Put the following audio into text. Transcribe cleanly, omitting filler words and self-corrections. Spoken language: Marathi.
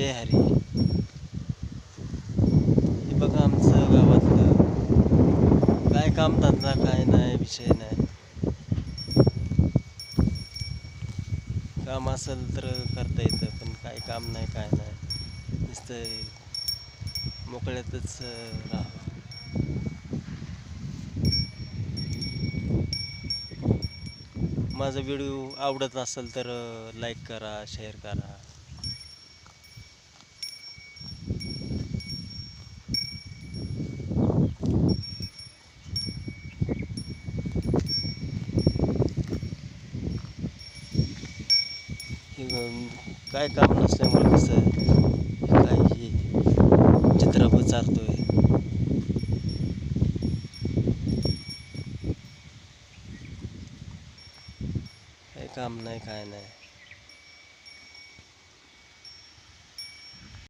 जय हरी. हे बघा आमचं गावातलं काय काम धंदा काय नाही, विषय नाही. काम असेल तर करता येतं, पण काय काम नाही काय नाही, नुसतं मोकळ्यातच राहावं. माझा व्हिडिओ आवडत असेल तर लाईक करा, शेअर करा. हे काय काम नसल्यामुळे कसं काय हे चित्र चालतोय. काय काम नाही काय नाही.